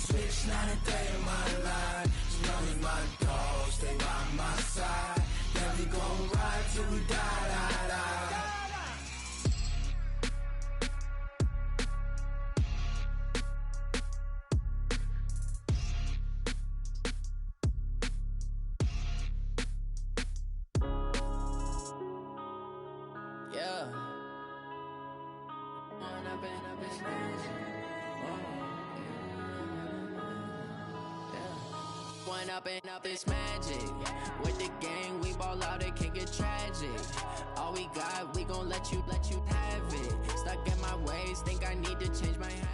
switch night and day in my life. You know he's my dog, stay by my side. Yeah, we gon' ride till we die, die, die. Up it's magic. With the gang, we ball out, it can get tragic. All we got, we gon' let you have it. Stuck in my ways, think I need to change my habit.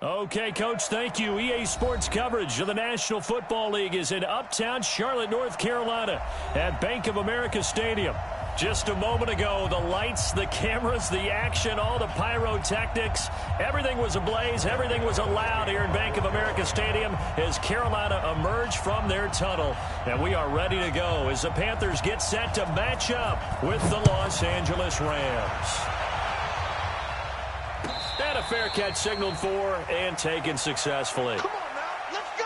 Okay, Coach, thank you. EA Sports coverage of the National Football League is in Uptown Charlotte, North Carolina at Bank of America Stadium. Just a moment ago, the lights, the cameras, the action, all the pyrotechnics, everything was ablaze, everything was allowed here in Bank of America Stadium as Carolina emerged from their tunnel. And we are ready to go as the Panthers get set to match up with the Los Angeles Rams. And a fair catch signaled for and taken successfully. Come on now, let's go!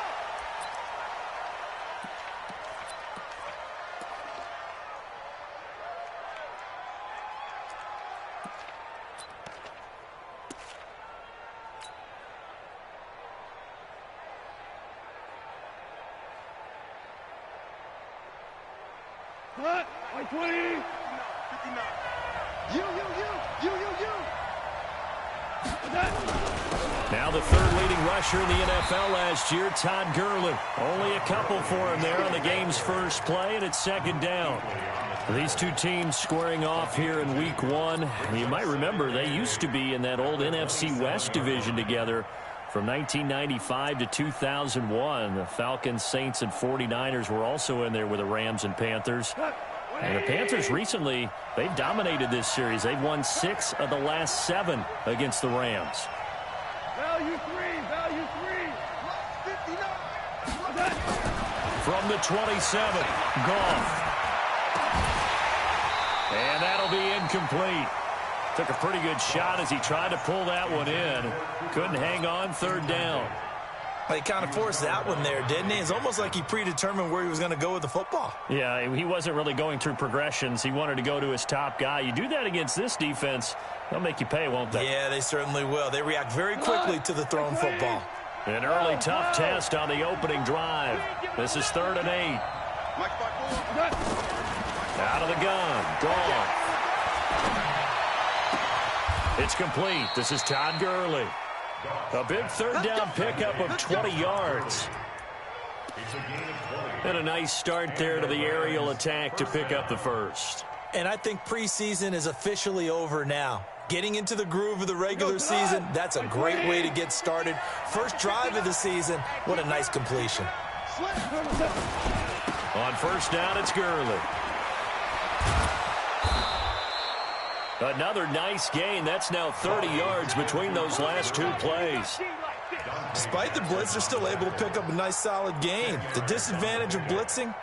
What? 20! 59. You. Now the third leading rusher in the NFL last year, Todd Gurley. Only a couple for him there on the game's first play, and it's second down. These two teams squaring off here in Week 1. You might remember they used to be in that old NFC West division together from 1995 to 2001. The Falcons, Saints, and 49ers were also in there with the Rams and Panthers. And the Panthers recently, they've dominated this series. They've won 6 of the last 7 against the Rams. Value three. 59. From the 27, Goff. And that'll be incomplete. Took a pretty good shot as he tried to pull that one in. Couldn't hang on, third down. He kind of forced that one there, didn't he? It's almost like he predetermined where he was going to go with the football. Yeah, he wasn't really going through progressions. He wanted to go to his top guy. You do that against this defense, they'll make you pay, won't they? Yeah, they certainly will. They react very quickly to the thrown football. An early tough test on the opening drive. This is 3rd and 8. Out of the gun. Goff. It's complete. This is Todd Gurley. A big third down pickup of 20 yards. And a nice start there to the aerial attack to pick up the first. And I think preseason is officially over now. Getting into the groove of the regular season, that's a great way to get started. First drive of the season, what a nice completion. On first down, it's Gurley. Another nice gain. That's now 30 yards between those last 2 plays. Despite the blitz, they're still able to pick up a nice solid gain. The disadvantage of blitzing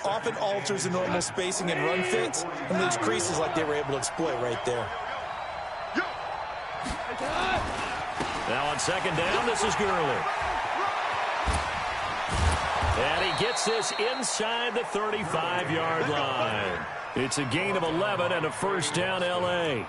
often alters the normal spacing and run fits and leaves creases like they were able to exploit right there. Now on second down, this is Gurley. And he gets this inside the 35-yard line. It's a gain of 11 and a first down, L.A.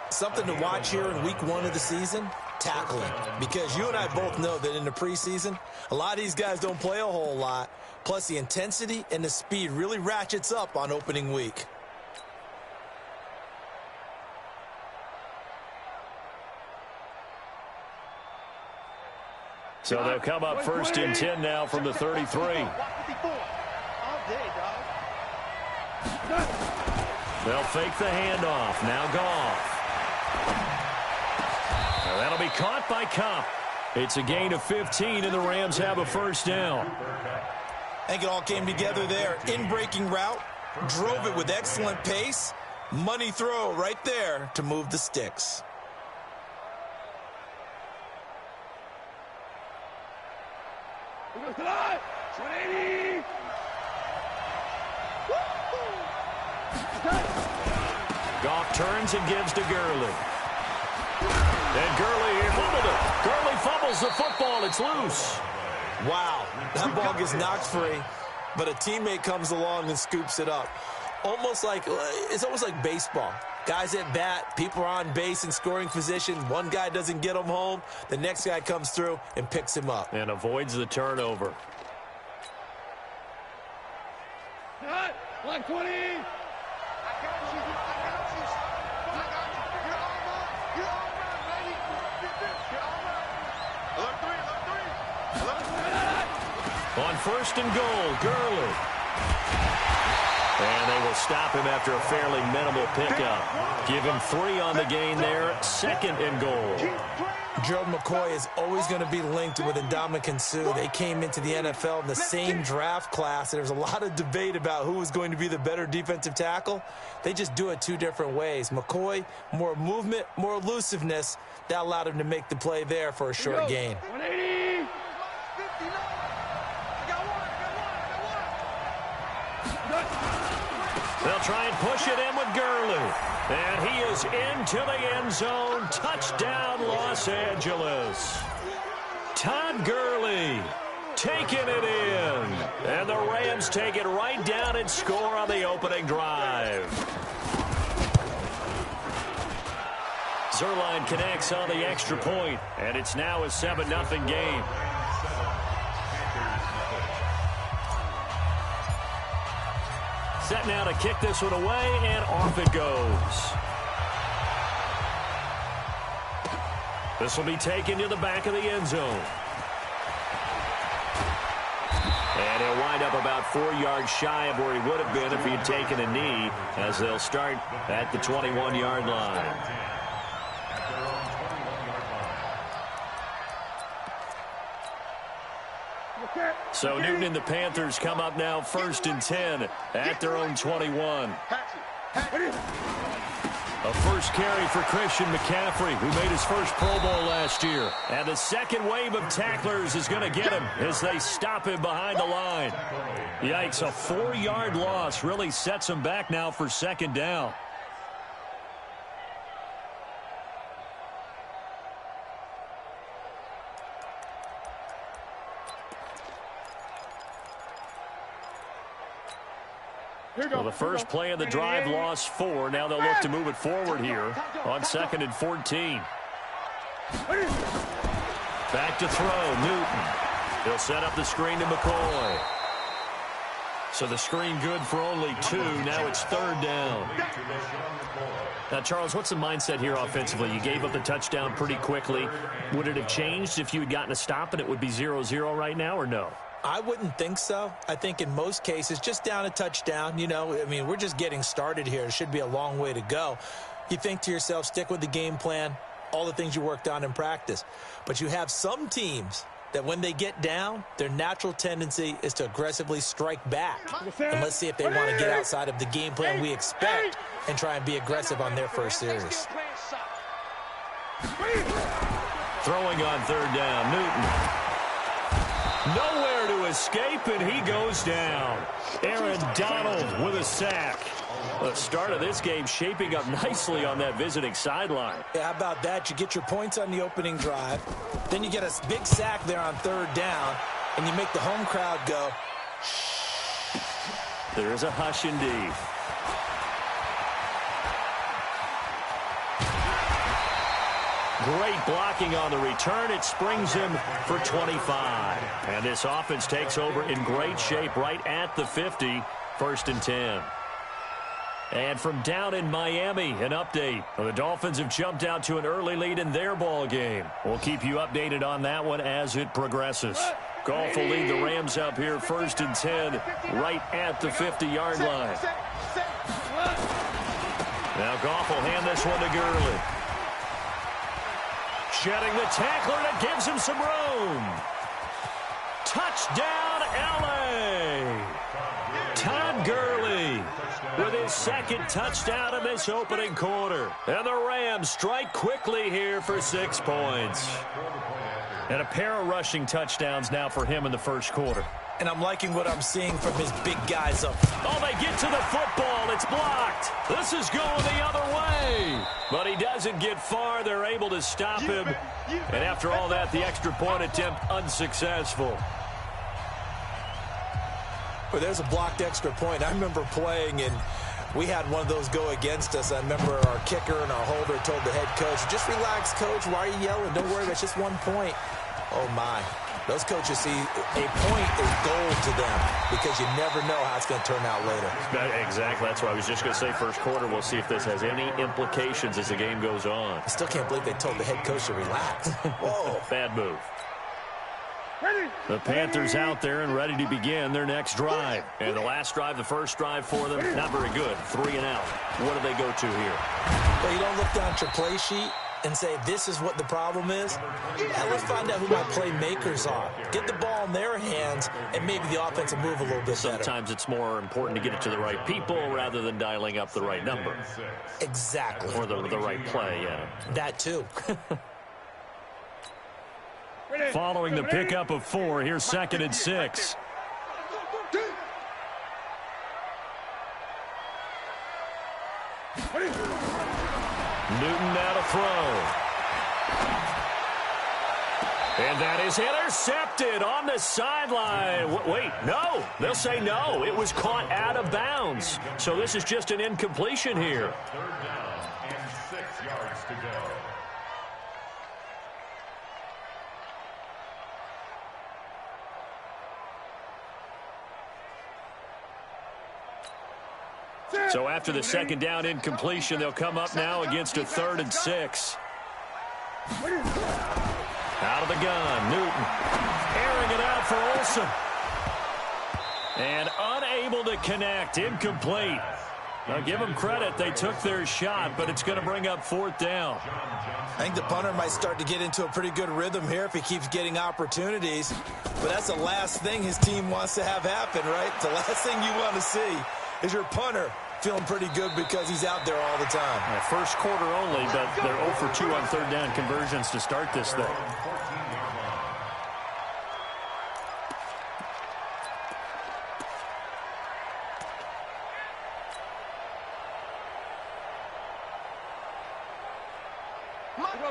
Something to watch here in week 1 of the season, tackling. Because you and I both know that in the preseason, a lot of these guys don't play a whole lot. Plus, the intensity and the speed really ratchets up on opening week. So they'll come up first and 10 now from the 33. They'll fake the handoff. Now Goff. Now that'll be caught by Kupp. It's a gain of 15, and the Rams have a first down. I think it all came together there. In-breaking route, drove it with excellent pace. Money throw right there to move the sticks. Goff turns and gives to Gurley. And Gurley fumbled it. has the football. It's loose. Wow, that ball gets knocked free, but a teammate comes along and scoops it up. It's almost like baseball. Guys at bat, people are on base in scoring position. One guy doesn't get him home. The next guy comes through and picks him up. And avoids the turnover. Cut. 120. On first and goal, Gurley. And they will stop him after a fairly minimal pickup. Give him 3 on the gain there. Second and goal. Gerald McCoy is always going to be linked with Ndamukong Suh. They came into the NFL in the same draft class. There's a lot of debate about who was going to be the better defensive tackle. They just do it 2 different ways. McCoy, more movement, more elusiveness. That allowed him to make the play there for a short gain. 180. They'll try and push it in with Gurley. And he is into the end zone. Touchdown, Los Angeles. Todd Gurley taking it in. And the Rams take it right down and score on the opening drive. Zerline connects on the extra point, and it's now a 7-0 game. Set now to kick this one away, and off it goes. This will be taken to the back of the end zone. And he'll wind up about 4 yards shy of where he would have been if he had taken a knee, as they'll start at the 21-yard line. So Newton and the Panthers come up now first and 10 at their own 21. A first carry for Christian McCaffrey, who made his first Pro Bowl last year. And the second wave of tacklers is going to get him as they stop him behind the line. Yikes, a 4-yard loss really sets him back now for second down. Well, the first play of the drive lost 4. Now they'll look to move it forward here on 2nd and 14. Back to throw, Newton. He'll set up the screen to McCoy. So the screen good for only 2. Now it's 3rd down. Now, Charles, what's the mindset here offensively? You gave up the touchdown pretty quickly. Would it have changed if you had gotten a stop and it would be 0-0 right now, or no? I wouldn't think so. I think in most cases, just down a touchdown, we're just getting started here. It should be a long way to go. You think to yourself, stick with the game plan, all the things you worked on in practice. But you have some teams that when they get down, their natural tendency is to aggressively strike back. And let's see if they want to get outside of the game plan we expect and try and be aggressive on their first series. Throwing on 3rd down, Newton. Nowhere to escape, and he goes down. Aaron Donald with a sack. The start of this game shaping up nicely on that visiting sideline. Yeah, how about that? You get your points on the opening drive. Then you get a big sack there on 3rd down, and you make the home crowd go, shh. There is a hush indeed. Great blocking on the return. It springs him for 25. And this offense takes over in great shape right at the 50. 1st and 10. And from down in Miami, an update. The Dolphins have jumped out to an early lead in their ball game. We'll keep you updated on that one as it progresses. Goff will lead the Rams up here 1st and 10 right at the 50-yard line. Now Goff will hand this one to Gurley. Shedding the tackler, and it gives him some room. Touchdown, L.A. Todd Gurley with his 2nd touchdown in this opening quarter. And the Rams strike quickly here for 6 points. And a pair of rushing touchdowns now for him in the first quarter. and I'm liking what I'm seeing from his big guys up. Oh, they get to the football. It's blocked. This is going the other way. But he doesn't get far. They're able to stop him. And after all that, the extra point attempt unsuccessful. Well, there's a blocked extra point. I remember playing, and we had one of those go against us. I remember our kicker and our holder told the head coach, just relax, coach. Why are you yelling? Don't worry, it's just 1 point. Oh, my. Those coaches see a point is gold to them because you never know how it's going to turn out later. Exactly. That's what I was just going to say. First quarter, we'll see if this has any implications as the game goes on. I still can't believe they told the head coach to relax. Whoa. Bad move. The Panthers out there and ready to begin their next drive. And the last drive, the first drive for them, not very good. 3 and out. What do they go to here? Well, you don't look down at your play sheet and say, this is what the problem is. Yeah, let's find out who my playmakers are. Get the ball in their hands, and maybe the offense will move a little bit better. Sometimes it's more important to get it to the right people rather than dialing up the right number. Exactly. Or the right play, yeah. That too. Following the pickup of 4, here's 2nd and 6. Newton now to throw. And that is intercepted on the sideline. Wait, no. They'll say no. It was caught out of bounds. So this is just an incompletion here. 3rd down and 6 yards to go. So after the 2nd down incompletion, they'll come up now against a 3rd and 6. Out of the gun, Newton airing it out for Olsen. And unable to connect, incomplete. Now give them credit, they took their shot, but it's going to bring up 4th down. I think the punter might start to get into a pretty good rhythm here if he keeps getting opportunities. But that's the last thing his team wants to have happen, right? The last thing you want to see is your punter feeling pretty good because he's out there all the time. First quarter only, but they're 0 for 2 on 3rd down conversions to start this thing.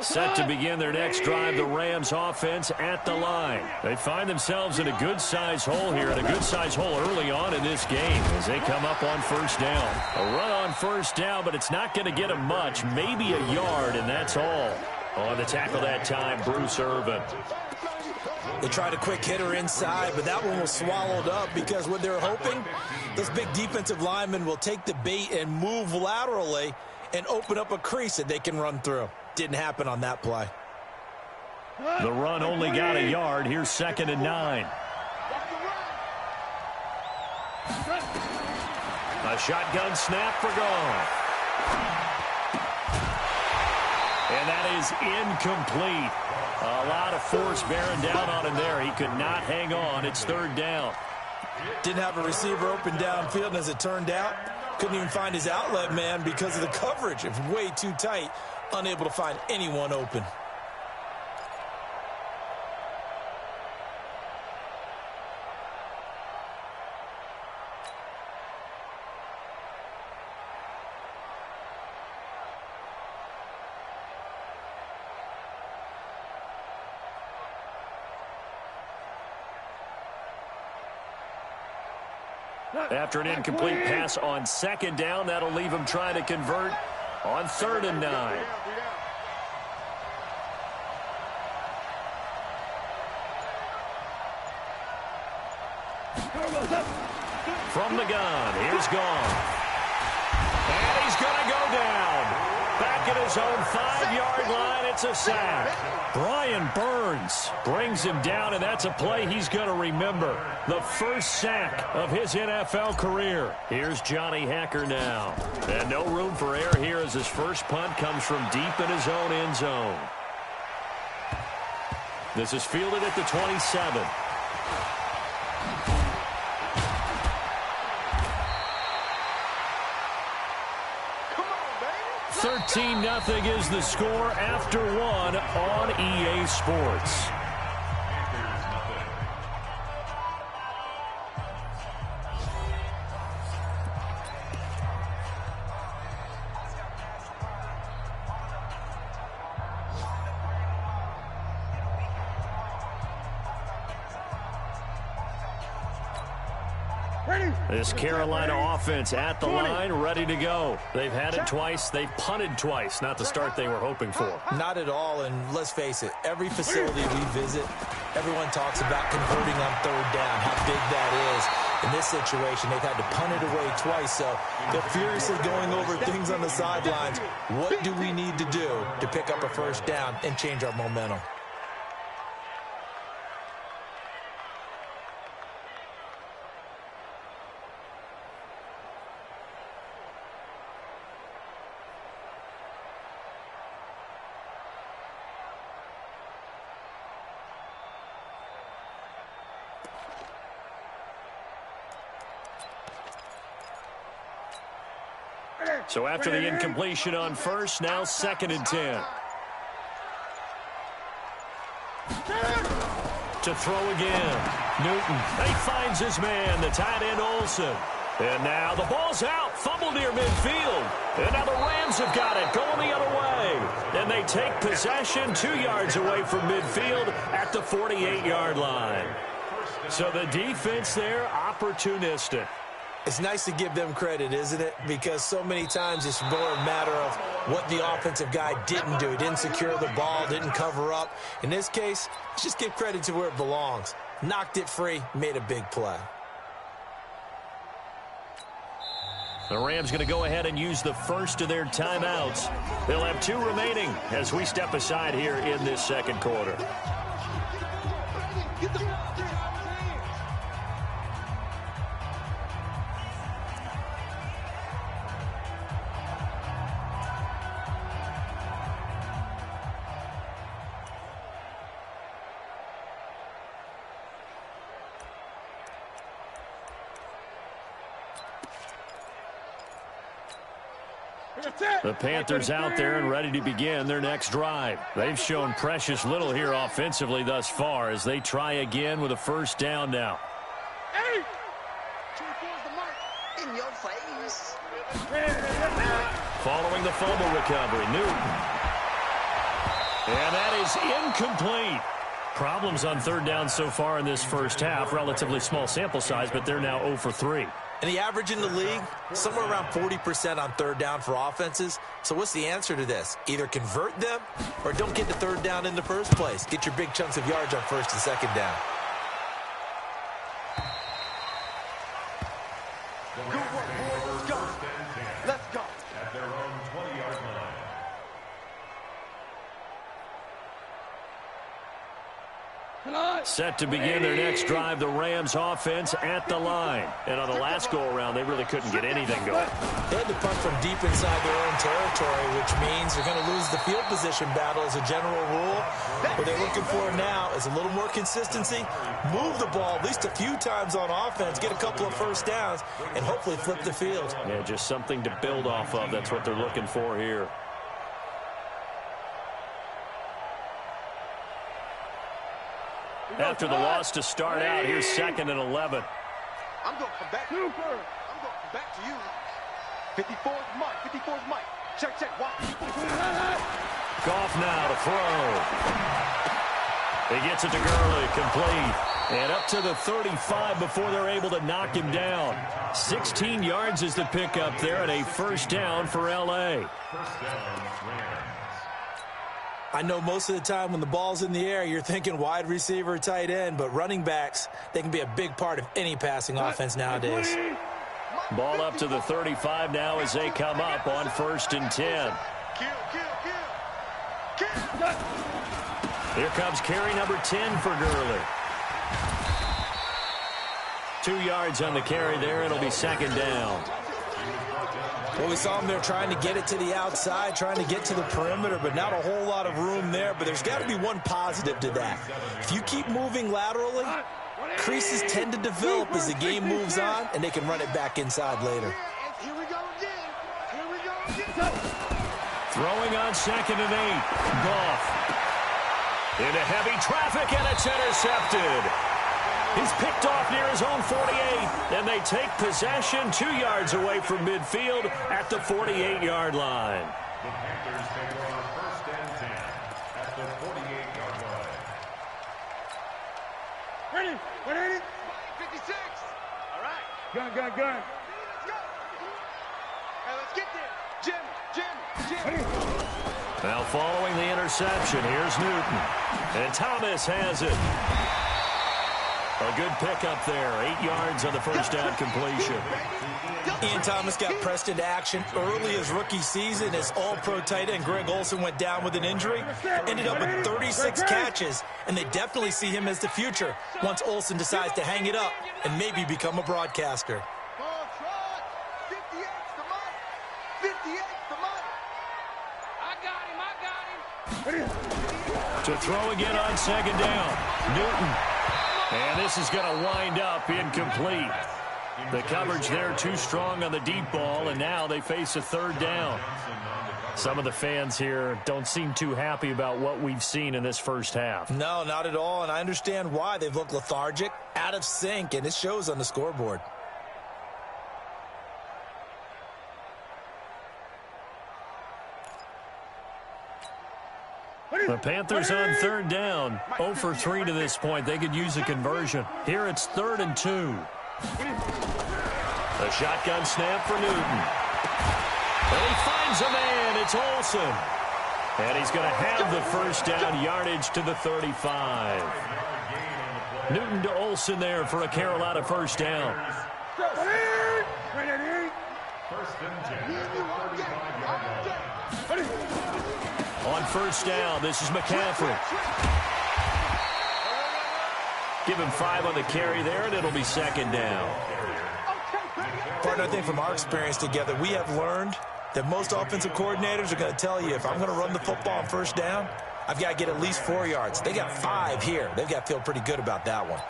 Set to begin their next drive, the Rams offense at the line. They find themselves in a good-sized hole here, and a good-sized hole early on in this game as they come up on 1st down. A run on 1st down, but it's not going to get them much, maybe a yard, and that's all. On the tackle that time, Bruce Irvin. They tried a quick hitter inside, but that one was swallowed up because what they're hoping, those big defensive linemen will take the bait and move laterally and open up a crease that they can run through. Didn't happen on that play. The run only got a yard. Here's 2nd and 9. A shotgun snap for gone. And that is incomplete. A lot of force bearing down on him there. He could not hang on. It's 3rd down. Didn't have a receiver open downfield, and as it turned out, couldn't even find his outlet man because of the coverage. It was way too tight. Unable to find anyone open. After an incomplete pass on 2nd down, that'll leave him trying to convert on 3rd and 9. From the gun, here's gone. And he's going to go down. Back at his own 5-yard line, it's a sack. Brian Burns brings him down, and that's a play he's going to remember. The first sack of his NFL career. Here's Johnny Hacker now. And no room for error here as his first punt comes from deep in his own end zone. This is fielded at the 27. 13-0 is the score after 1 on EA Sports. This Carolina offense at the line, ready to go. They've had it twice. They've punted twice. Not the start they were hoping for. Not at all, and let's face it, every facility we visit, everyone talks about converting on third down, how big that is. In this situation, they've had to punt it away twice, so they're furiously going over things on the sidelines. What do we need to do to pick up a first down and change our momentum? So after the incompletion on first, now 2nd and 10. To throw again. Newton. He finds his man, the tight end Olsen. And now the ball's out. Fumble near midfield. And now the Rams have got it, going the other way. And they take possession 2 yards away from midfield at the 48-yard line. So the defense there, opportunistic. It's nice to give them credit, isn't it? Because so many times it's more a matter of what the offensive guy didn't do. He didn't secure the ball, didn't cover up. In this case, let's just give credit to where it belongs. Knocked it free, made a big play. The Rams going to go ahead and use the first of their timeouts. They'll have 2 remaining as we step aside here in this 2nd quarter. The Panthers out there and ready to begin their next drive. They've shown precious little here offensively thus far as they try again with a first down now. In your face. Following the fumble recovery, Newton. And that is incomplete. Problems on third down so far in this first half. Relatively small sample size, but they're now 0 for 3. And the average in the league, somewhere around 40% on third down for offenses. So what's the answer to this? Either convert them or don't get the third down in the first place. Get your big chunks of yards on first and second down. Good work, boys. Let's go. Let's go. At their own 20-yard line. Set to begin their next drive, the Rams offense at the line. And on the last go-around, they really couldn't get anything going. They had to punt from deep inside their own territory, which means they're going to lose the field position battle as a general rule. What they're looking for now is a little more consistency, move the ball at least a few times on offense, get a couple of first downs, and hopefully flip the field. Yeah, just something to build off of. That's what they're looking for here. After the loss to start out, here's 2nd and 11. I'm going to come back. I'm going to come back to you. 54 is Mike. 54 is Mike. Check, check. Watch. Goff now to throw. He gets it to Gurley, complete. And up to the 35 before they're able to knock him down. 16 yards is the pickup there and a first down for L.A. First down, Rams. I know most of the time when the ball's in the air, you're thinking wide receiver, tight end, but running backs, they can be a big part of any passing offense nowadays. Ball up to the 35 now as they come up on 1st and 10. Here comes carry number 10 for Gurley. 2 yards on the carry there. It'll be 2nd down. Well, we saw them there trying to get it to the outside, trying to get to the perimeter, but not a whole lot of room there. But there's got to be one positive to that. If you keep moving laterally, creases tend to develop as the game moves on, and they can run it back inside later. Here we go again. Here we go again. Throwing on 2nd and 8. Goff. Into heavy traffic, and it's intercepted. He's picked off near his own 48, and they take possession 2 yards away from midfield at the 48-yard line. The Panthers take over 1st and 10 at the 48-yard line. Ready? 180? 56. All right. Gun. Let's go. Hey, let's get there. Jim. Now following the interception, here's Newton. And Thomas has it. A good pickup there. 8 yards on the first down completion. Ian Thomas got pressed into action early his rookie season as all-pro tight end Greg Olsen went down with an injury. Ended up with 36 catches, and they definitely see him as the future once Olsen decides to hang it up and maybe become a broadcaster. 58's the money. 58's the money. I got him. To throw again on second down. Newton. And this is going to wind up incomplete. The coverage there too strong on the deep ball, and now they face a third down. Some of the fans here don't seem too happy about what we've seen in this first half. No, not at all, and I understand why. They've looked lethargic, out of sync, and it shows on the scoreboard. The Panthers on third down. 0 for 3 to this point. They could use a conversion. Here it's 3rd and 2. A shotgun snap for Newton. And he finds a man. It's Olsen. And he's going to have the first down yardage to the 35. Newton to Olsen there for a Carolina first down. First and 10 at the 35-yard line. On first down, this is McCaffrey. Give him 5 on the carry there, and it'll be second down. Partner, I think from our experience together, we have learned that most offensive coordinators are going to tell you, if I'm going to run the football on first down, I've got to get at least 4 yards. They got 5 here. They've got to feel pretty good about that one.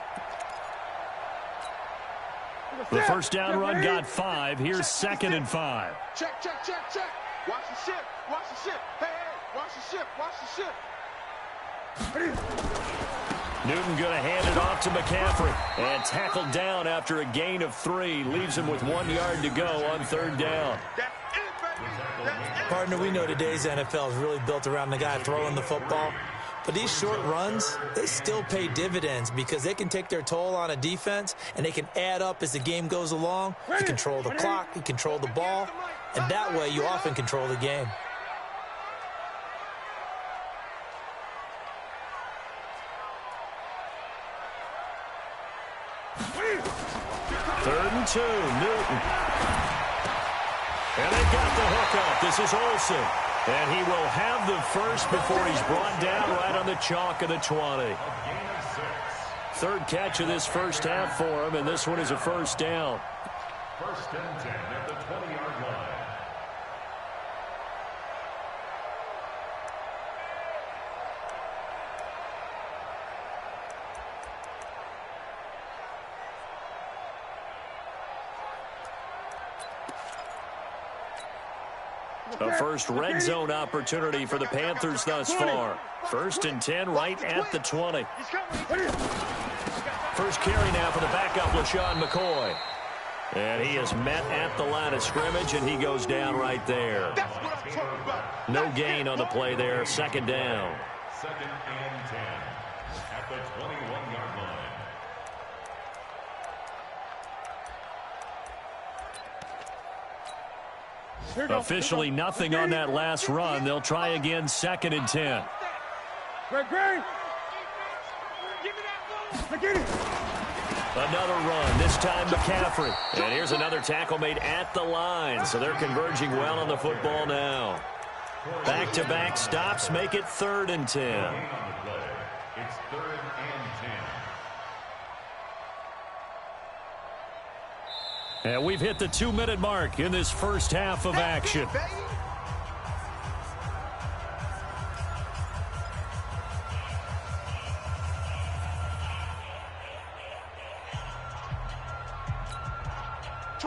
The first down run got 5. Here's 2nd and 5. Check. Watch the ship. Hey, watch the ship. Newton going to hand it off to McCaffrey. And tackled down after a gain of 3. Leaves him with 1 yard to go on third down. Partner, we know today's NFL is really built around the guy throwing the football. But these short runs, they still pay dividends because they can take their toll on a defense, and they can add up as the game goes along. You control the clock, you control the ball, and that way you often control the game. Third and 2, Newton. And they've got the hook up. This is Olsen. And he will have the first before he's brought down right on the chalk of the 20. Third catch of this first half for him, and this one is a first down. First and 10 at the 20-yard line. A first red zone opportunity for the Panthers thus far. 1st and 10 right at the 20. First carry now for the backup, LaShawn McCoy. And he is met at the line of scrimmage, and he goes down right there. No gain on the play there. 2nd down. 2nd and 10 at the 21-yard line. Officially nothing on that last run. They'll try again 2nd and 10. Another run, this time McCaffrey. And here's another tackle made at the line. So they're converging well on the football now. Back-to-back stops make it 3rd and 10. It's 3rd and 10. And we've hit the 2-minute mark in this first half of action.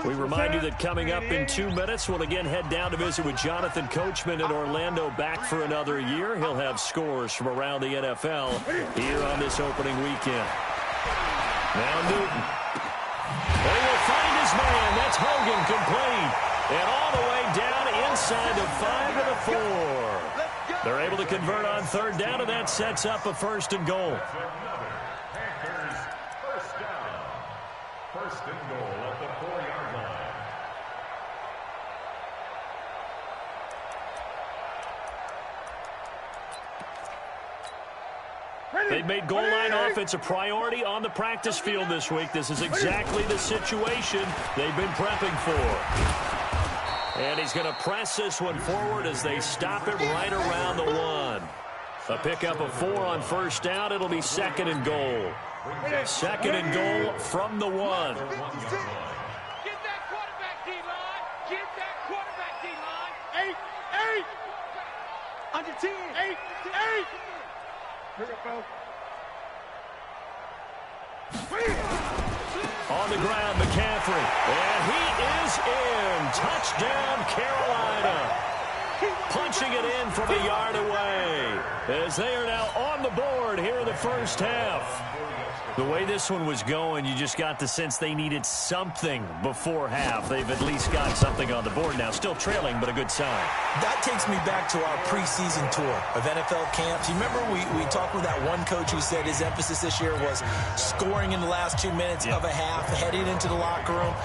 We remind you that coming up in 2 minutes, we'll again head down to visit with Jonathan Coachman in Orlando, back for another year. He'll have scores from around the NFL here on this opening weekend. Now Newton. They will find his man. That's Hogan, complete. And all the way down inside the 5 to the 4. They're able to convert on third down, and that sets up a 1st and goal. first and goal at the 4-yard line. They've made goal line offense a priority on the practice field this week. This is exactly the situation they've been prepping for. And he's going to press this one forward as they stop it right around the 1. A pickup of 4 on first down. It'll be second and goal. Second and goal from the 1. Get that quarterback D-line. Get that quarterback D-line. 8. Under 10. 8. Bring it, Phil. On the ground, McCaffrey. And he is in. Touchdown, Carolina. Punching it in from a yard away as they are now on the board here in the first half. The way this one was going, you just got the sense they needed something before half. They've at least got something on the board now. Still trailing, but a good sign. That takes me back to our preseason tour of NFL camps. You remember we talked with that one coach who said his emphasis this year was scoring in the last 2 minutes of a half, heading into the locker room.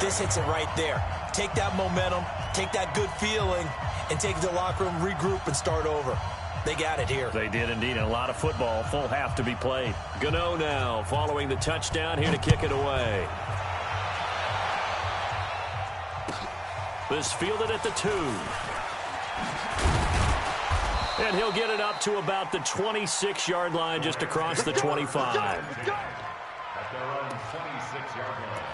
This hits it right there. Take that momentum, take that good feeling, and take it to the locker room, regroup, and start over. They got it here. They did indeed, and a lot of football, full half to be played. Gano now following the touchdown here to kick it away. This fielded at the 2. And he'll get it up to about the 26-yard line, just across the 25. At their own 26-yard line.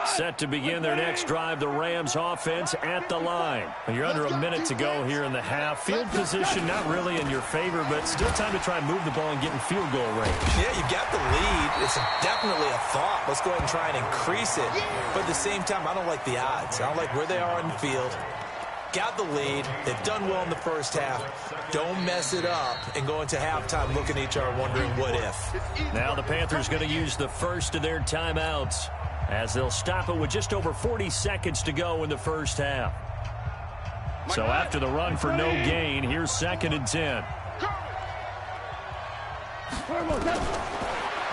Set to begin their next drive, the Rams offense at the line. You're under a minute to go here in the half. Field position not really in your favor, but still time to try and move the ball and get in field goal range. Yeah, you got the lead. It's definitely a thought. Let's go ahead and try and increase it. But at the same time, I don't like the odds. I don't like where they are on the field. Got the lead. They've done well in the first half. Don't mess it up and go into halftime looking at each other wondering what if. Now the Panthers going to use the first of their timeouts, as they'll stop it with just over 40 seconds to go in the first half. So after the run for no gain, here's second and 10.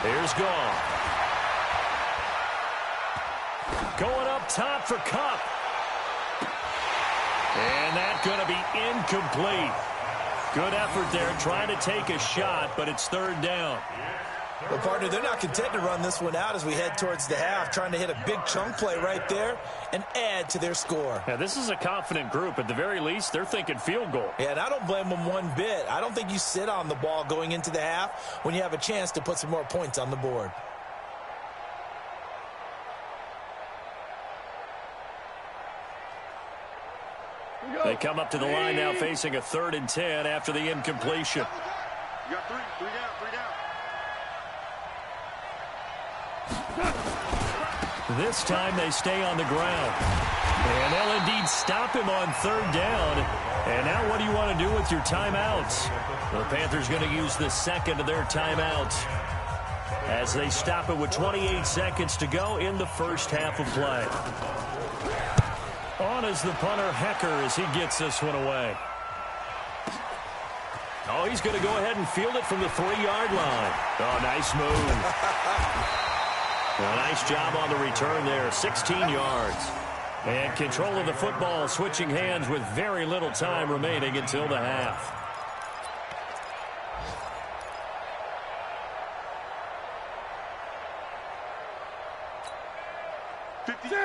Here's Gall. Going up top for Kupp. And that's going to be incomplete. Good effort there, trying to take a shot, but it's third down. Well, partner, they're not content to run this one out as we head towards the half, trying to hit a big chunk play right there and add to their score. Now, this is a confident group. At the very least, they're thinking field goal. Yeah, and I don't blame them one bit. I don't think you sit on the ball going into the half when you have a chance to put some more points on the board. They come up to the line now facing a 3rd and 10 after the incompletion. You got 3 down, 3 down. This time they stay on the ground. And they'll indeed stop him on 3rd down. And now what do you want to do with your timeouts? The Panthers going to use the second of their timeouts as they stop it with 28 seconds to go in the first half of play. On is the punter, Hecker, as he gets this one away. Oh, he's going to go ahead and field it from the 3-yard line. Oh, nice move. A nice job on the return there, 16 yards. And control of the football, switching hands with very little time remaining until the half.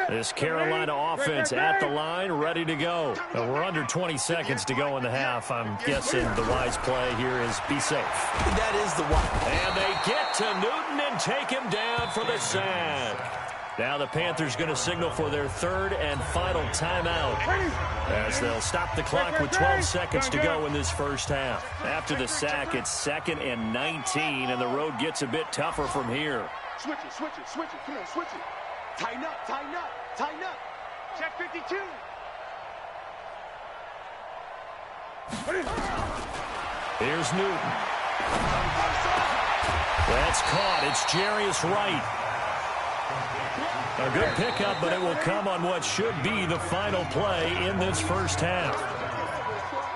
This Carolina offense at the line, ready to go. We're under 20 seconds to go in the half. I'm guessing the wise play here is be safe. That is the one. And they get to Newton and take him down for the sack. Now the Panthers going to signal for their 3rd and final timeout as they'll stop the clock with 12 seconds to go in this first half. After the sack, it's 2nd and 19, and the road gets a bit tougher from here. Switch it. Come on, switch it. Tighten up. Check 52. Here's Newton. That's caught. It's Jarius Wright. A good pickup, but it will come on what should be the final play in this first half.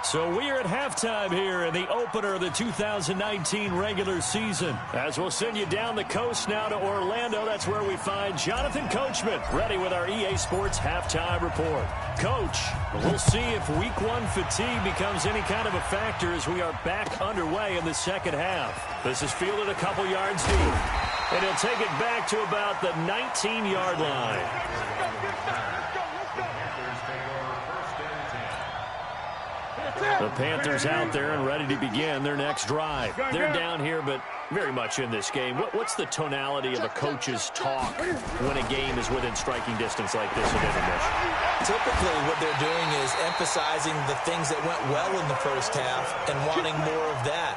So we are at halftime here in the opener of the 2019 regular season. As we'll send you down the coast now to Orlando, that's where we find Jonathan Coachman, ready with our EA Sports halftime report. Coach, we'll see if week one fatigue becomes any kind of a factor as we are back underway in the second half. This is fielded a couple yards deep, and he'll take it back to about the 19-yard line. The Panthers out there and ready to begin their next drive. They're down here, but very much in this game. What's the tonality of a coach's talk when a game is within striking distance like this at intermission? Typically, what they're doing is emphasizing the things that went well in the first half and wanting more of that.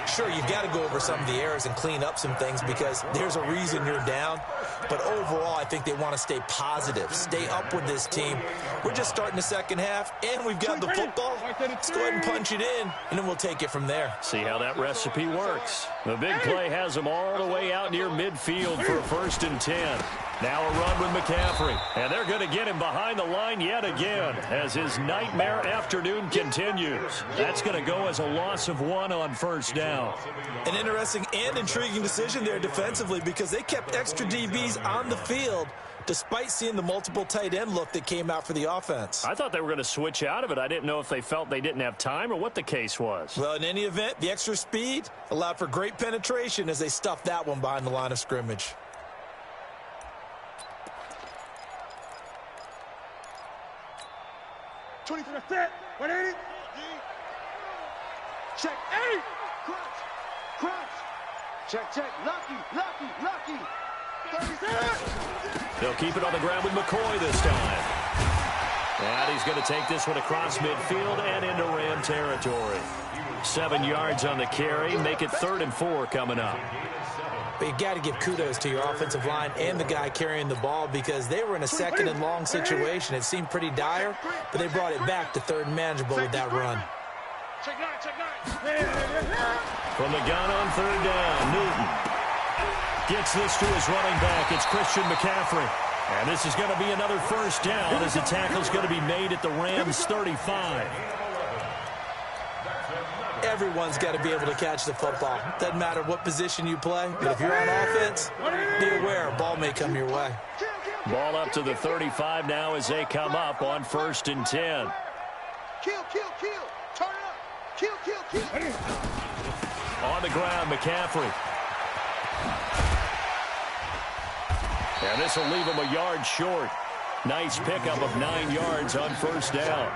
Sure, you've got to go over some of the errors and clean up some things because there's a reason you're down. But overall, I think they want to stay positive, stay up with this team. We're just starting the second half, and we've got the football. Let's go ahead and punch it in, and then we'll take it from there. See how that recipe works. The big play has them all the way out near midfield for a 1st and 10. Now a run with McCaffrey. And they're going to get him behind the line yet again as his nightmare afternoon continues. That's going to go as a loss of 1 on 1st down. An interesting and intriguing decision there defensively because they kept extra DBs on the field despite seeing the multiple tight end look that came out for the offense. I thought they were going to switch out of it. I didn't know if they felt they didn't have time or what the case was. Well, in any event, the extra speed allowed for great penetration as they stuffed that one behind the line of scrimmage. Set. 180. Check. 8. Crunch. Check. Lucky. 37. They'll keep it on the ground with McCoy this time. And he's going to take this one across midfield and into Ram territory. 7 yards on the carry. Make it 3rd and 4 coming up. But you got to give kudos to your offensive line and the guy carrying the ball because they were in a 2nd and long situation. It seemed pretty dire, but they brought it back to 3rd and manageable with that run. Check 9. From the gun on 3rd down, Newton gets this to his running back. It's Christian McCaffrey. And this is going to be another 1st down as the tackle's going to be made at the Rams' 35. Everyone's got to be able to catch the football. Doesn't matter what position you play, but if you're on offense, be aware a ball may come your way. Ball up to the 35 now as they come up on 1st and 10. Kill. Turn it up. Kill. On the ground, McCaffrey. And this will leave him a yard short. Nice pickup of 9 yards on 1st down.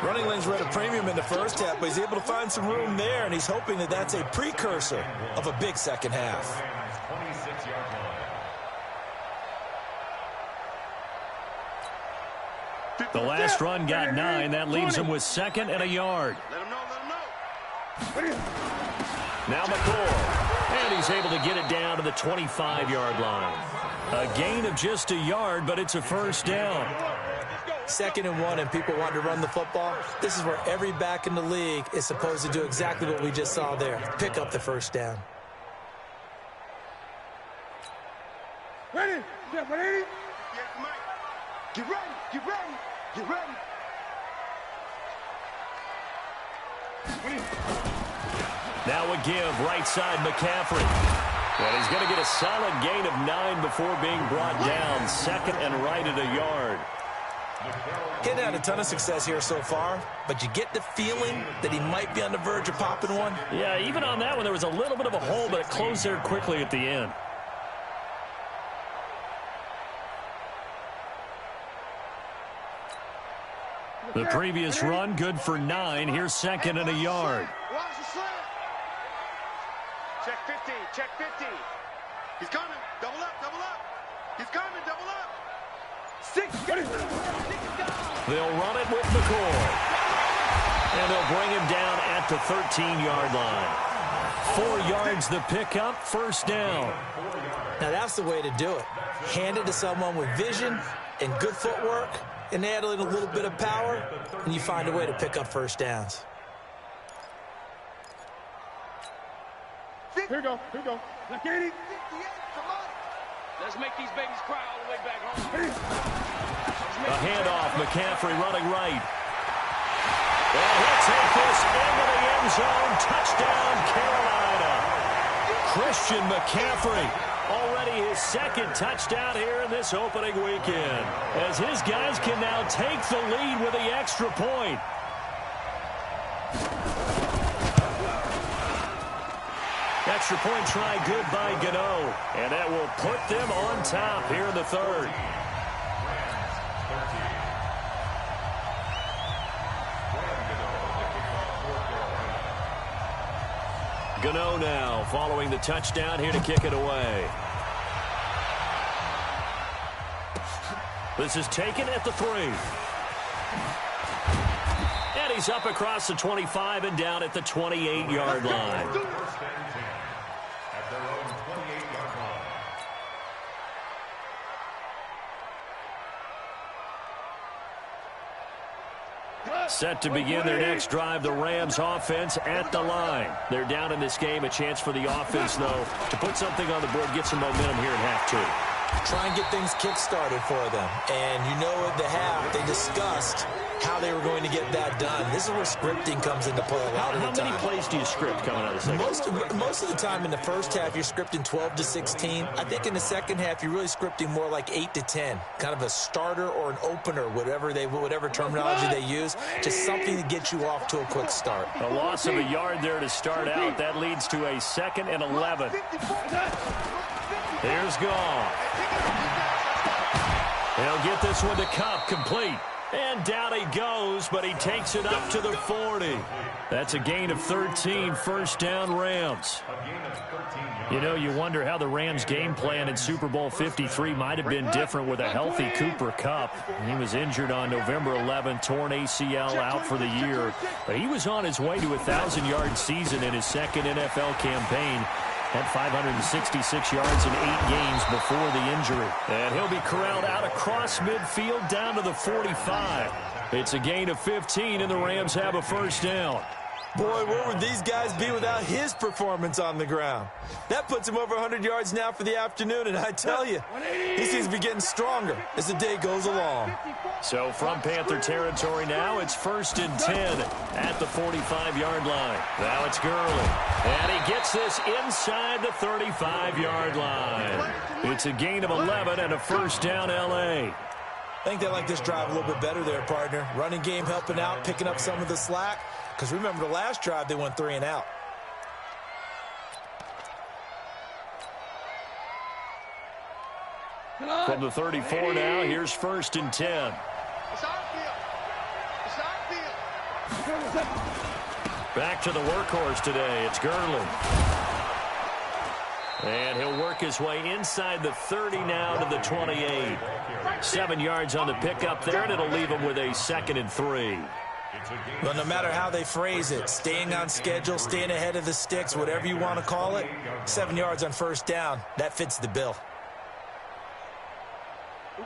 Running lanes were at a premium in the first half, but he's able to find some room there, and he's hoping that that's a precursor of a big second half. The last run got 9. That leaves him with 2nd and a yard. Let him know. Now McCoy. And he's able to get it down to the 25-yard line. A gain of just a yard, but it's a 1st down. 2nd and 1, and people want to run the football. This is where every back in the league is supposed to do exactly what we just saw there. Pick up the 1st down. Ready. Get ready. Get ready. Now a give, right side McCaffrey. And he's going to get a solid gain of 9 before being brought down. 2nd and right at a yard. He hadn't had a ton of success here so far, but you get the feeling that he might be on the verge of popping one. Yeah, even on that one, there was a little bit of a hole, but it closed there quickly at the end. The previous run, good for 9. Here's 2nd and a yard. Watch the slant. Check 50. He's coming. Double up. He's coming. Double up. 6. They'll run it with McCoy. And they'll bring him down at the 13-yard line. 4 yards the pickup, 1st down. Now that's the way to do it. Hand it to someone with vision and good footwork, and add in a little bit of power, and you find a way to pick up 1st downs. Here we go. Look, 80. 58, come on. Let's make these babies cry all the way back home. A handoff, McCaffrey running right. And he'll take this into the end zone. Touchdown, Carolina. Christian McCaffrey, already his second touchdown here in this opening weekend, as his guys can now take the lead with the extra point. Extra point try good by Gano, and that will put them on top here in the third. Gano now following the touchdown here to kick it away. This is taken at the 3. And he's up across the 25 and down at the 28-yard line. Set to begin their next drive, the Rams offense at the line. They're down in this game. A chance for the offense, though, to put something on the board, get some momentum here in half 2. Try and get things kick-started for them. And you know at the half, they discussed how they were going to get that done. This is where scripting comes into play a lot of the time. How many plays do you script coming out of the second? Most of the time in the first half, you're scripting 12 to 16. I think in the second half, you're really scripting more like 8 to 10. Kind of a starter or an opener, whatever terminology they use. Just something to get you off to a quick start. A loss of a yard there to start out. That leads to a 2nd and 11. Here's Goff. He'll get this one to Cup, complete. And down he goes, but he takes it up to the 40. That's a gain of 13, first down Rams. You know, you wonder how the Rams' game plan in Super Bowl 53 might have been different with a healthy Cooper Kupp. He was injured on November 11th, torn ACL, out for the year. But he was on his way to a 1,000-yard season in his second NFL campaign. Had 566 yards in 8 games before the injury. And he'll be corralled out across midfield down to the 45. It's a gain of 15, and the Rams have a first down. Boy, where would these guys be without his performance on the ground? That puts him over 100 yards now for the afternoon, and I tell you, he seems to be getting stronger as the day goes along. So from Panther territory now, it's 1st and 10 at the 45-yard line. Now it's Gurley, and he gets this inside the 35-yard line. It's a gain of 11 and a first down L.A. I think they like this drive a little bit better there, partner. Running game helping out, picking up some of the slack. Because remember the last drive, they went 3 and out. From the 34 now, here's 1st and 10. Back to the workhorse today. It's Gurley. And he'll work his way inside the 30 now to the 28. 7 yards on the pickup there, and it'll leave him with a 2nd and 3. But no matter how they phrase it, staying on schedule, staying ahead of the sticks, whatever you want to call it, 7 yards on first down, that fits the bill.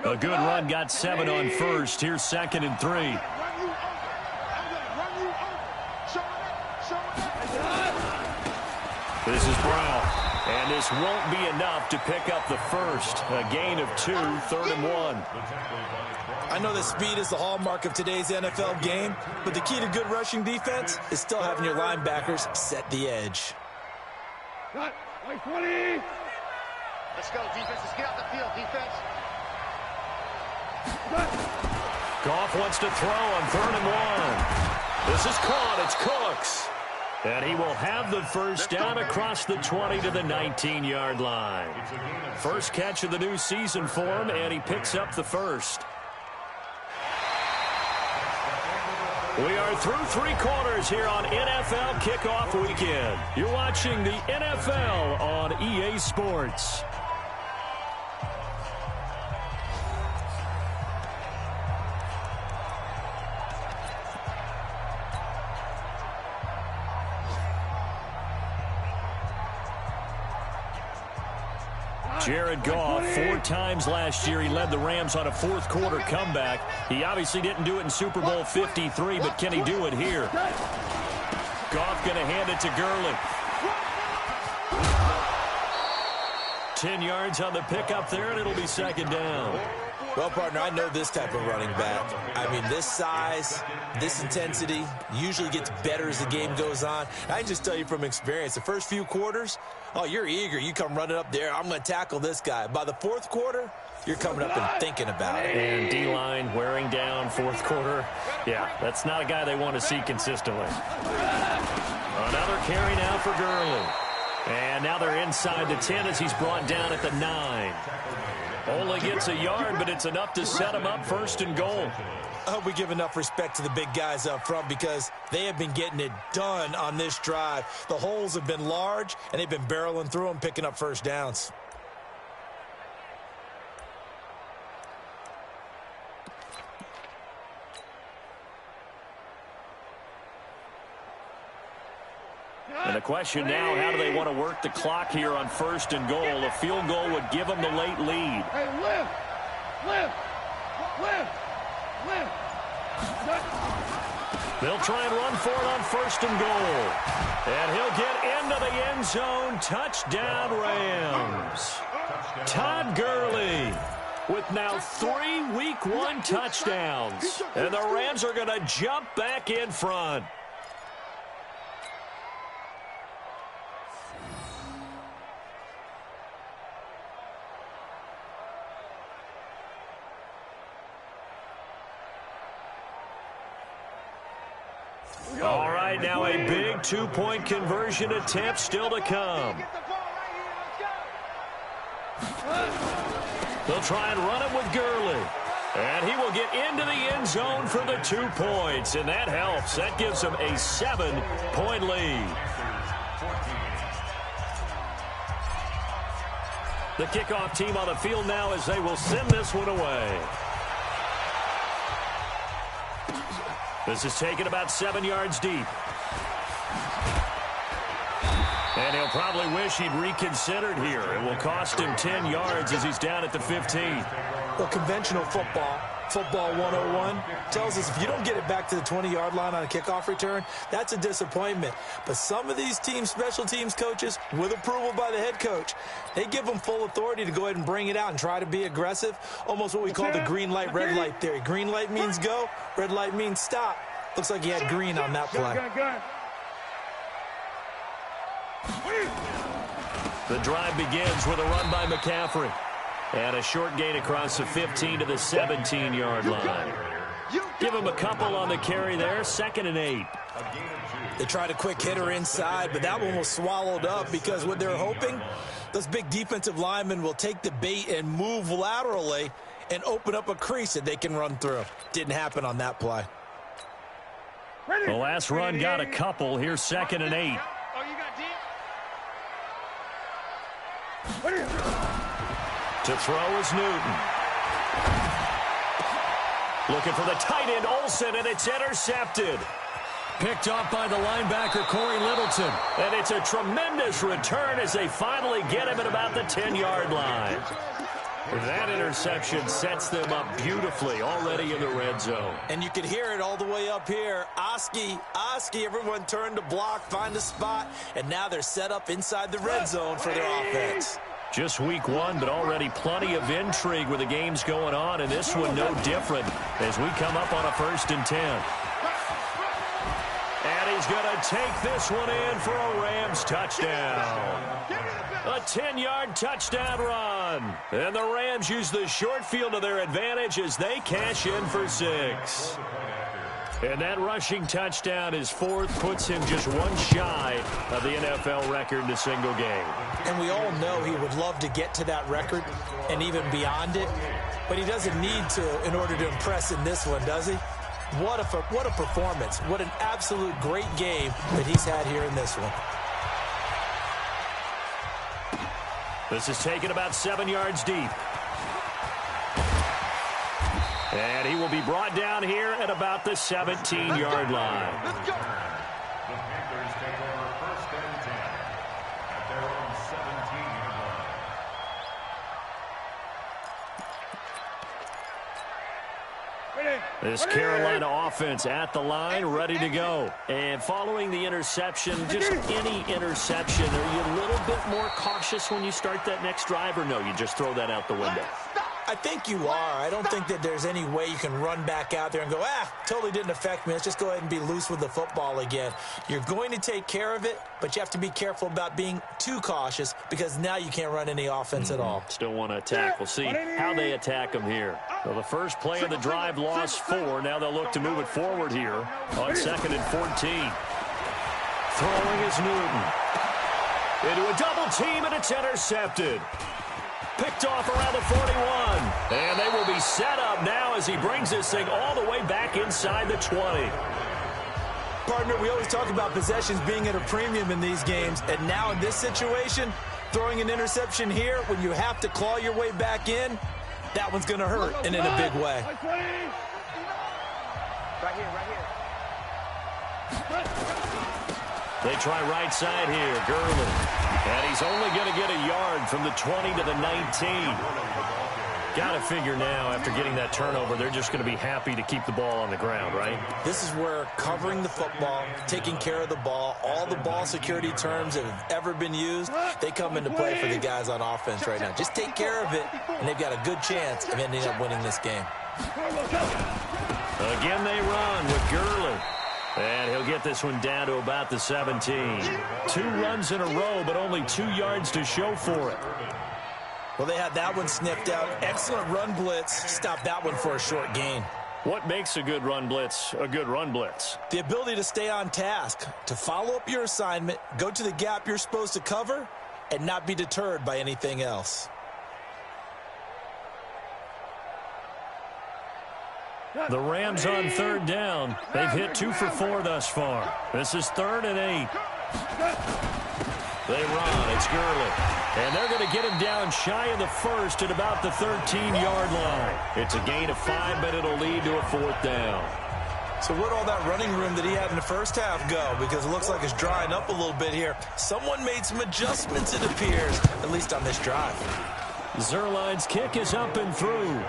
A good run, got 7 on first. Here's 2nd and 3. This is Brown. And this won't be enough to pick up the first. A gain of 2, 3rd and 1. I know that speed is the hallmark of today's NFL game, but the key to good rushing defense is still having your linebackers set the edge. Let's go, defense. Let's get out the field, defense. Goff wants to throw on 3rd and 1. This is caught. It's Cooks. And he will have the first down across the 20 to the 19-yard line. First catch of the new season for him, and he picks up the first. We are through 3 quarters here on NFL Kickoff Weekend. You're watching the NFL on EA Sports. Jared Goff, 4 times last year, he led the Rams on a fourth-quarter comeback. He obviously didn't do it in Super Bowl 53, but can he do it here? Goff going to hand it to Gurley. 10 yards on the pickup there, and it'll be second down. Well, partner, I know this type of running back. I mean, this size, this intensity usually gets better as the game goes on. I can just tell you from experience, the first few quarters, oh, you're eager. You come running up there, I'm going to tackle this guy. By the fourth quarter, you're coming up and thinking about it. And D-line wearing down fourth quarter. Yeah, that's not a guy they want to see consistently. Another carry now for Gurley. And now they're inside the 10 as he's brought down at the 9. Only gets a yard, but it's enough to set him up first and goal. I hope we give enough respect to the big guys up front because they have been getting it done on this drive. The holes have been large, and they've been barreling through them, picking up first downs. And the question now, how do they want to work the clock here on first and goal? A field goal would give them the late lead. Hey, lift. They'll try and run for it on first and goal. And he'll get into the end zone. Touchdown, Rams. Todd Gurley with now 3 Week 1 touchdowns. And the Rams are going to jump back in front. All right, now a big 2-point conversion attempt still to come. They'll try and run it with Gurley. And he will get into the end zone for the 2 points. And that helps. That gives them a 7-point lead. The kickoff team on the field now as they will send this one away. This is taken about 7 yards deep. And he'll probably wish he'd reconsidered here. It will cost him 10 yards as he's down at the 15. Well, conventional football 101, tells us if you don't get it back to the 20-yard line on a kickoff return, that's a disappointment. But some of these teams, special teams coaches, with approval by the head coach, they give them full authority to go ahead and bring it out and try to be aggressive, almost what we call the green light, red light theory. Green light means go, red light means stop. Looks like he had green on that play. The drive begins with a run by McCaffrey. And a short gain across the 15 to the 17-yard line. Give him a couple on the carry there, 2nd and 8. They tried a quick hitter inside, but that one was swallowed up because what they're hoping, those big defensive linemen will take the bait and move laterally and open up a crease that they can run through. Didn't happen on that play. The last run got a couple. Here's 2nd and 8. To throw is Newton. Looking for the tight end, Olsen, and it's intercepted. Picked off by the linebacker, Corey Littleton. And it's a tremendous return as they finally get him at about the 10-yard line. That interception sets them up beautifully already in the red zone. And you can hear it all the way up here. Oski, everyone turned to block, find a spot, and now they're set up inside the red zone for their offense. Just week 1, but already plenty of intrigue with the games going on, and this one no different as we come up on a 1st and 10. And he's going to take this one in for a Rams touchdown. A 10-yard touchdown run. And the Rams use the short field to their advantage as they cash in for 6. And that rushing touchdown, his 4th, puts him just one shy of the NFL record in a single game. And we all know he would love to get to that record and even beyond it, but he doesn't need to in order to impress in this one, does he? What a performance. What an absolute great game that he's had here in this one. This is taken about 7 yards deep. And he will be brought down here at about the 17-yard line. The Panthers take over 1st and 10 at their own 17-yard line. This Carolina offense at the line, ready to go. And following the interception, just any interception, are you a little bit more cautious when you start that next drive, or no, you just throw that out the window? I think you are. I don't think that there's any way you can run back out there and go, totally didn't affect me. Let's just go ahead and be loose with the football again. You're going to take care of it, but you have to be careful about being too cautious because now you can't run any offense at all. Still want to attack. We'll see how they attack them here. So the first play of the drive lost 4. Now they'll look to move it forward here on 2nd and 14. Throwing is Newton. Into a double team, and it's intercepted. Picked off around the 41. And they will be set up now as he brings this thing all the way back inside the 20. Partner, we always talk about possessions being at a premium in these games. And now in this situation, throwing an interception here when you have to claw your way back in, that one's going to hurt, and in a big way. Right here. They try right side here, Gurley. And he's only going to get a yard from the 20 to the 19. Got to figure now, after getting that turnover, they're just going to be happy to keep the ball on the ground, right? This is where covering the football, taking care of the ball, all the ball security terms that have ever been used, they come into play for the guys on offense right now. Just take care of it, and they've got a good chance of ending up winning this game. Again they run with Gurley. And he'll get this one down to about the 17. 2 runs in a row, but only 2 yards to show for it. Well, they had that one sniffed out. Excellent run blitz. Stop that one for a short gain. What makes a good run blitz a good run blitz? The ability to stay on task, to follow up your assignment, go to the gap you're supposed to cover, and not be deterred by anything else. The Rams on 3rd down. They've hit 2 for 4 thus far. This is 3rd and 8. They run. It's Gurley. And they're going to get him down shy of the 1st at about the 13-yard line. It's a gain of 5, but it'll lead to a 4th down. So where'd all that running room that he had in the first half go? Because it looks like it's drying up a little bit here. Someone made some adjustments, it appears, at least on this drive. Zerline's kick is up and through.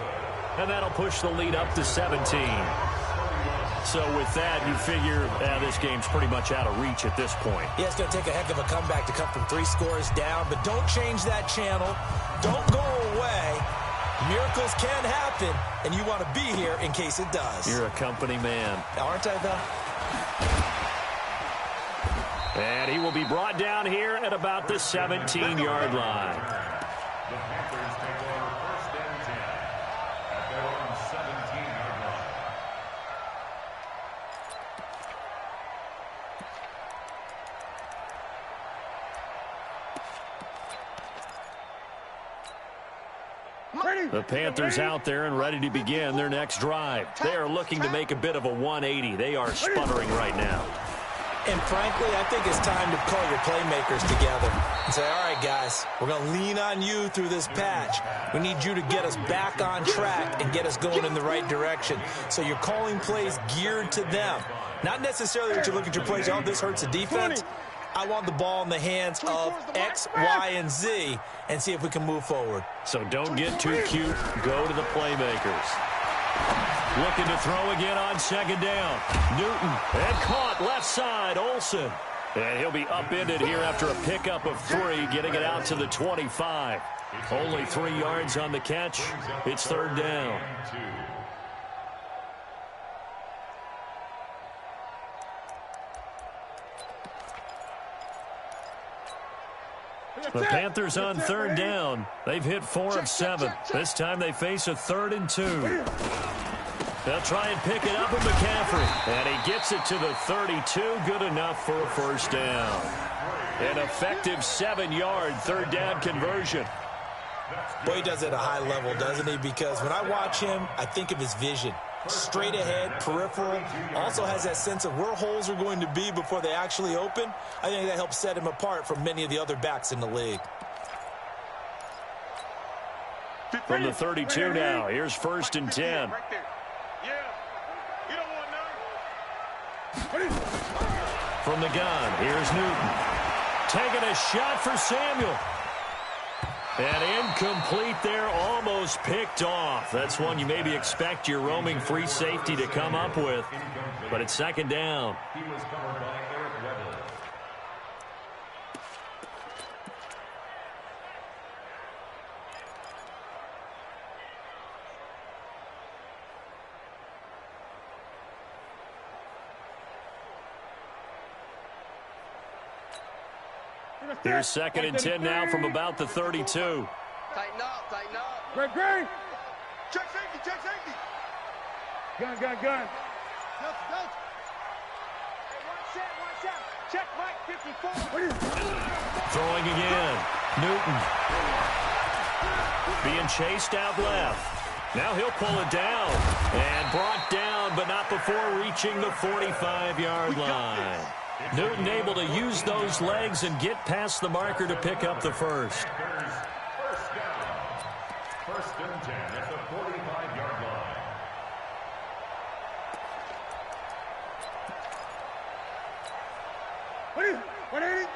And that'll push the lead up to 17. So with that, you figure this game's pretty much out of reach at this point. Yeah, it's going to take a heck of a comeback to come from 3 scores down, but don't change that channel. Don't go away. Miracles can happen, and you want to be here in case it does. You're a company man. Aren't I, though? And he will be brought down here at about the 17-yard line. The Panthers take over 1st and 10 at their own 17-yard line. The Panthers out there and ready to begin their next drive. They are looking to make a bit of a 180. They are sputtering right now. And frankly, I think it's time to call your playmakers together and say, all right, guys, we're going to lean on you through this patch. We need you to get us back on track and get us going in the right direction. So you're calling plays geared to them. Not necessarily that you look at your plays, oh, this hurts the defense. I want the ball in the hands of X, Y, and Z and see if we can move forward. So don't get too cute. Go to the playmakers. Looking to throw again on 2nd down. Newton, and caught left side, Olsen. And he'll be upended here after a pickup of 3, getting it out to the 25. Only 3 yards on the catch. It's 3rd down. The Panthers on 3rd down. They've hit 4 of 7. This time they face a 3rd and 2. They'll try and pick it up with McCaffrey. And he gets it to the 32. Good enough for a 1st down. An effective 7-yard 3rd down conversion. Boy, he does it at a high level, doesn't he? Because when I watch him, I think of his vision. Straight ahead, peripheral, also has that sense of where holes are going to be before they actually open. I think that helps set him apart from many of the other backs in the league. From the 32 now, here's 1st and 10. From the gun, here's Newton. Taking a shot for Samuel. And incomplete there, almost picked off. That's one you maybe expect your roaming free safety to come up with. But it's second down. He was covered by Eric Weber. Here's second and 10 now from about the 32. Tighten up, tighten up. Great, great. Check safety, check safety. Gun, gun, gun. Delta, Delta. Hey, watch out. Check Mike 54. Throwing again. Newton. Being chased out left. Now he'll pull it down. And brought down, but not before reaching the 45-yard line. Newton able to use those legs and get past the marker to pick up the first. First down. First and 10 at the 45-yard line. What is it? 180?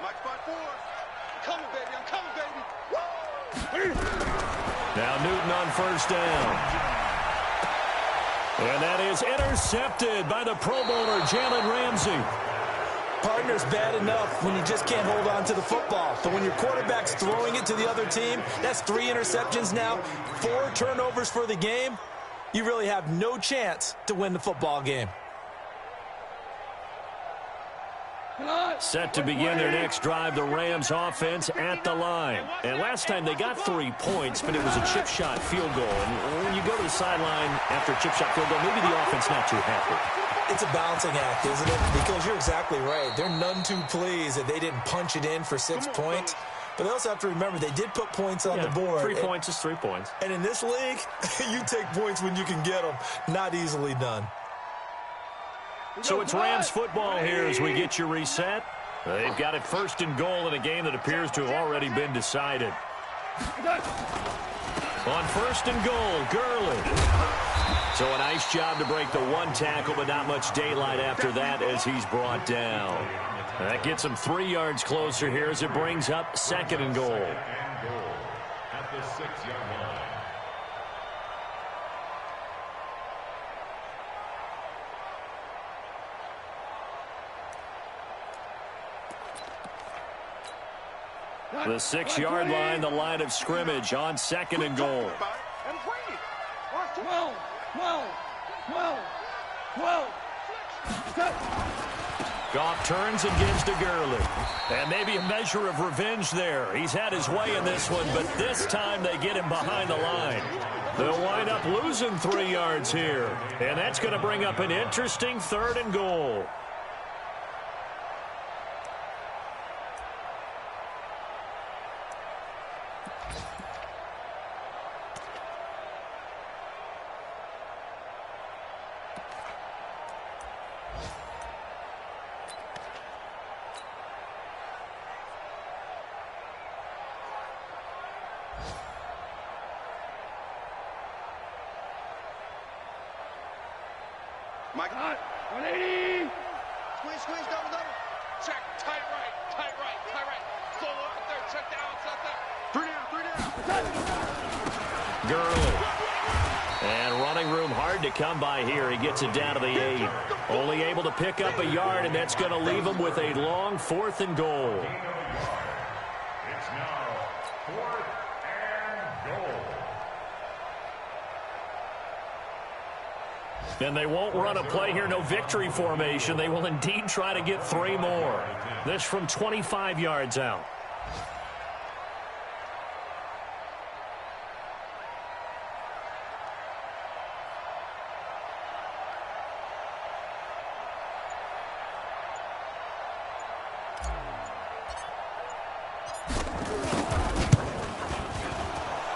Mike spot 4. I'm coming, baby. What is it? Now Newton on first down. And that is intercepted by the Pro Bowler, Jalen Ramsey. Partner's bad enough when you just can't hold on to the football. But when your quarterback's throwing it to the other team, that's 3 interceptions now, 4 turnovers for the game. You really have no chance to win the football game. Set to begin their next drive, the Rams offense at the line. And last time they got 3 points, but it was a chip shot field goal. And when you go to the sideline after a chip shot field goal, maybe the offense not too happy. It's a balancing act, isn't it? Because you're exactly right. They're none too pleased that they didn't punch it in for 6 points. But they also have to remember they did put points on the board. 3 points is 3 points. And in this league, you take points when you can get them. Not easily done. So it's Rams football here as we get you reset. They've got it first and goal in a game that appears to have already been decided. On first and goal, Gurley. So a nice job to break the 1 tackle, but not much daylight after that as he's brought down. That gets him 3 yards closer here as it brings up second and goal. At the 6-yard line. The 6-yard line, the line of scrimmage on second and goal. And bring it. Watch it. 12, 12, 12, 12. Goff turns and gives to Gurley. And maybe a measure of revenge there. He's had his way in this one, but this time they get him behind the line. They'll wind up losing 3 yards here. And that's going to bring up an interesting third and goal. Mike. 180. Squeeze, double. Check, tight right. Slow up there, check down, set there. 3 down. Gurley. And running room hard to come by here. He gets it down to the 8. Only able to pick up a yard, and that's going to leave him with a long 4th and goal. It's now 4th and goal. And they won't run a play here, no victory formation. They will indeed try to get 3 more. This from 25 yards out.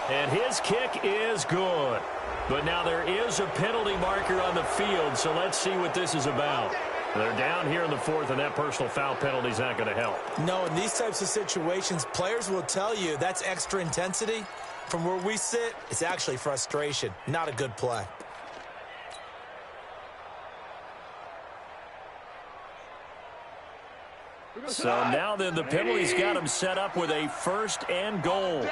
And his kick is good. But now there is a penalty marker on the field, so let's see what this is about. They're down here in the 4th, and that personal foul penalty is not going to help. No, in these types of situations, players will tell you that's extra intensity. From where we sit, it's actually frustration, not a good play. So now then, the penalty's got him set up with a 1st and goal.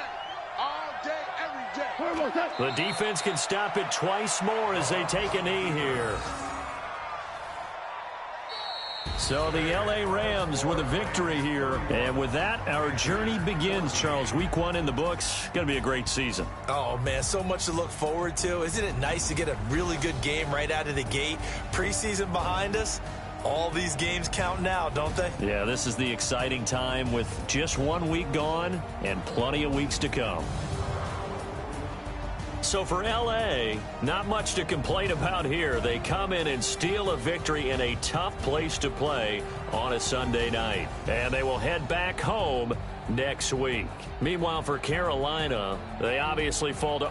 All day, every day. The defense can stop it twice more as they take a knee here. So the L.A. Rams with a victory here. And with that, our journey begins, Charles. Week 1 in the books. Going to be a great season. Oh, man, so much to look forward to. Isn't it nice to get a really good game right out of the gate? Preseason behind us. All these games count now, don't they? Yeah, this is the exciting time with just 1 week gone and plenty of weeks to come. So for L.A., not much to complain about here. They come in and steal a victory in a tough place to play on a Sunday night. And they will head back home next week. Meanwhile, for Carolina, they obviously fall to